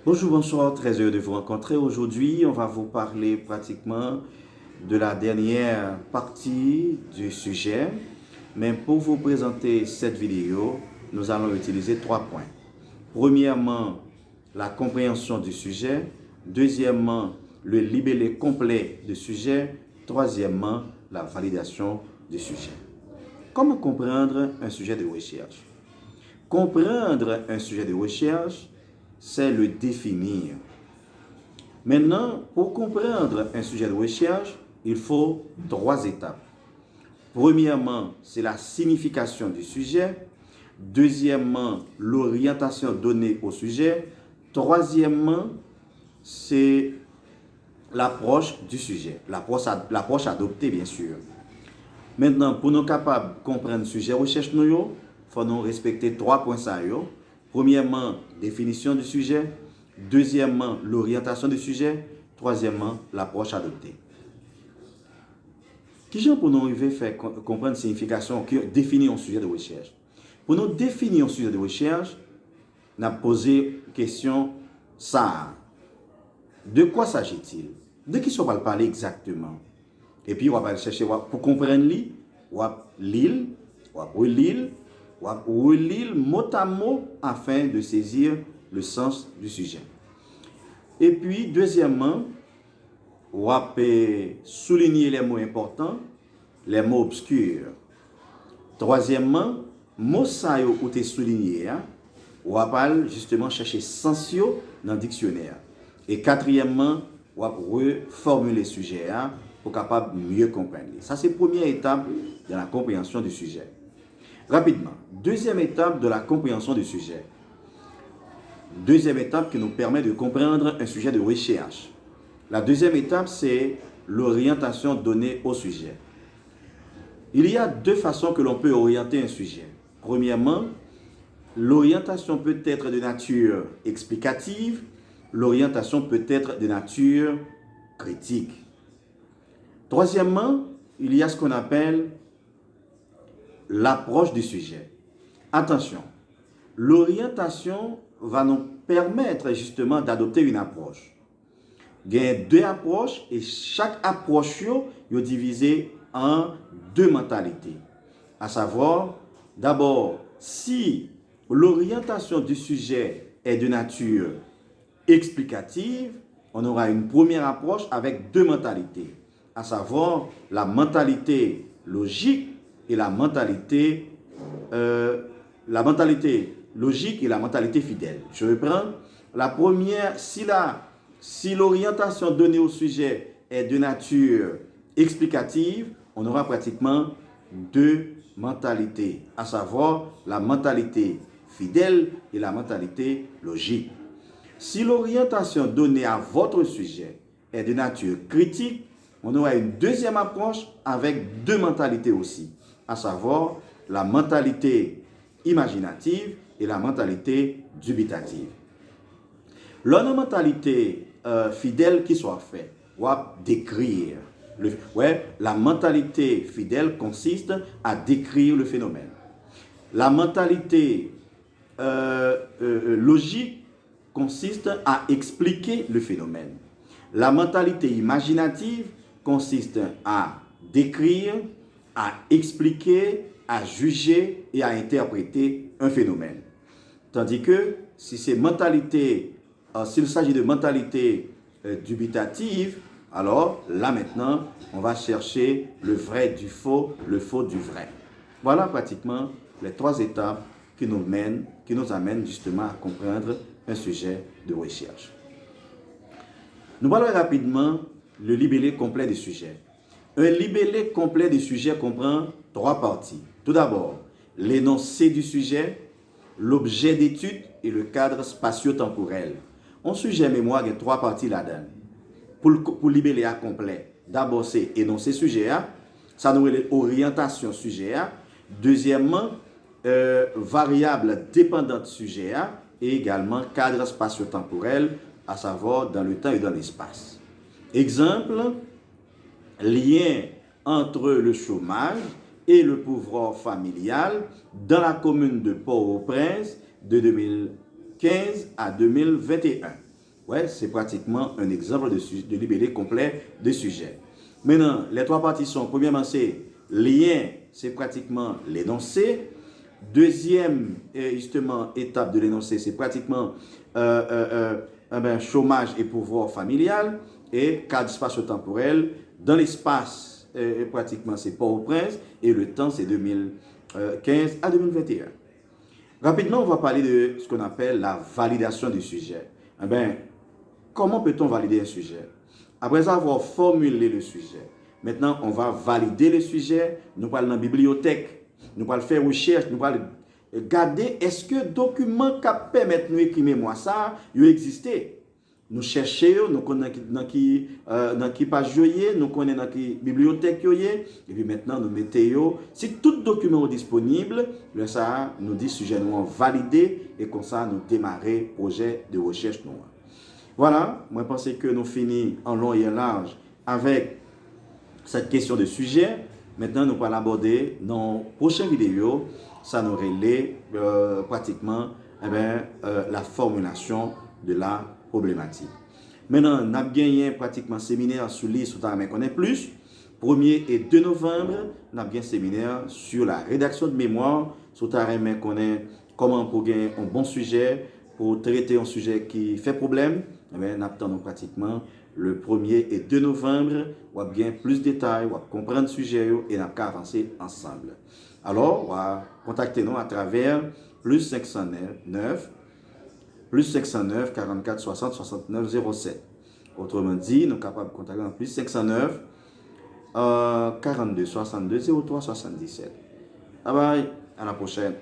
Bonjour, bonsoir, très heureux de vous rencontrer. Aujourd'hui, on va vous parler pratiquement de la dernière partie du sujet. Mais pour vous présenter cette vidéo, nous allons utiliser 3 points. Premièrement, la compréhension du sujet. Deuxièmement, le libellé complet du sujet. Troisièmement, la validation du sujet. Comment comprendre un sujet de recherche? Comprendre un sujet de recherche, c'est le définir. Maintenant, pour comprendre un sujet de recherche, il faut 3 étapes. Premièrement, c'est la signification du sujet. Deuxièmement, l'orientation donnée au sujet. Troisièmement, c'est l'approche du sujet, l'approche adoptée bien sûr. Maintenant, pour nous capables de comprendre le sujet recherche, il faut nous respecter 3 points. Premièrement, définition du sujet. Deuxièmement, l'orientation du sujet. Troisièmement, l'approche adoptée. Qui j'en pour nous arriver à faire comprendre la signification, définir un sujet de recherche? Pour nous définir un sujet de recherche, on a posé la question ça. De quoi s'agit-il? De qui on va parler exactement? Et puis, on va chercher pour comprendre l'île, on va lire, on va relire mot à mot afin de saisir le sens du sujet. Et puis, deuxièmement, on va souligner les mots importants, les mots obscurs. Troisièmement, mots ça ou te souligné, on va justement chercher sens dans le dictionnaire. Et quatrièmement, on va reformuler le sujet pour capable mieux comprendre. Ça, c'est la première étape de la compréhension du sujet. Rapidement, deuxième étape de la compréhension du sujet. Deuxième étape qui nous permet de comprendre un sujet de recherche. La deuxième étape, c'est l'orientation donnée au sujet. Il y a 2 façons que l'on peut orienter un sujet. Premièrement, l'orientation peut être de nature explicative, l'orientation peut être de nature critique. Troisièmement, il y a ce qu'on appelle l'approche du sujet. Attention, l'orientation va nous permettre justement d'adopter une approche. Il y a 2 approches et chaque approche est divisée en 2 mentalités. À savoir, d'abord, si l'orientation du sujet est de nature explicative, on aura une première approche avec 2 mentalités. À savoir, la mentalité logique et la mentalité logique et la mentalité fidèle. Je reprends. La première, si l'orientation donnée au sujet est de nature explicative, on aura pratiquement 2 mentalités, à savoir la mentalité fidèle et la mentalité logique. Si l'orientation donnée à votre sujet est de nature critique, on aura une deuxième approche avec 2 mentalités aussi, à savoir la mentalité imaginative et la mentalité dubitative. L'autre mentalité fidèle qui soit faite, on va décrire. La mentalité fidèle consiste à décrire le phénomène. La mentalité logique consiste à expliquer le phénomène. La mentalité imaginative consiste à décrire, à expliquer, à juger et à interpréter un phénomène. Tandis que si c'est s'il s'agit de mentalité dubitative, alors là maintenant, on va chercher le vrai du faux, le faux du vrai. Voilà pratiquement les 3 étapes qui nous amènent justement à comprendre un sujet de recherche. Nous allons rapidement le libellé complet du sujet. Un libellé complet du sujet comprend 3 parties. Tout d'abord, l'énoncé du sujet, l'objet d'étude et le cadre spatio-temporel. Un sujet mémoire, il y a 3 parties là-dedans. Pour libellé à complet, d'abord c'est énoncé sujet, ça nous est orientation sujet. Deuxièmement, variable dépendante sujet et également cadre spatio-temporel, à savoir dans le temps et dans l'espace. Exemple, lien entre le chômage et le pouvoir familial dans la commune de Port-au-Prince de 2015 à 2021. Ouais, c'est pratiquement un exemple de libellé complet de sujet. Maintenant, les trois parties sont, premièrement, c'est lien, c'est pratiquement l'énoncé. Deuxième, justement, étape de l'énoncé, c'est pratiquement chômage et pouvoir familial. Et cadre spatio-temporel, dans l'espace, pratiquement, c'est Port-au-Prince. Et le temps, c'est 2015 à 2021. Rapidement, on va parler de ce qu'on appelle la validation du sujet. Eh bien, comment peut-on valider un sujet? Après avoir formulé le sujet, maintenant on va valider le sujet, nous parlons dans la bibliothèque, nous allons faire recherche, nous allons garder est-ce que le document qui permet de nous écrire moi ça, il existe. Nous cherchons, nous connaissons dans qui page nous connaissons dans qui bibliothèque et puis maintenant nous mettons, si tout document est disponible, ça nous dit sujet nous validé et comme ça nous démarrer projet de recherche nous. Voilà, moi je pense que nous finissons en long et en large avec cette question de sujet. Maintenant, nous allons aborder dans la prochaine vidéo, ça nous relève pratiquement la formulation de la problématique. Maintenant, nous avons gagné pratiquement un séminaire sur l'IS, sur la connaître plus. 1er et 2 novembre, nous avons gagné un séminaire sur la rédaction de mémoire, sur la connaître comment pour gagner un bon sujet, pour traiter un sujet qui fait problème. Nous attendons pratiquement le 1er et 2 novembre, on va bien plus de détails, on va comprendre le sujet et on va avancer ensemble. Alors, on va contacter nous à travers plus 509 44 60 69 07. Autrement dit, nous sommes capables de contacter plus 509 42 62 03 77. Bye bye, à la prochaine.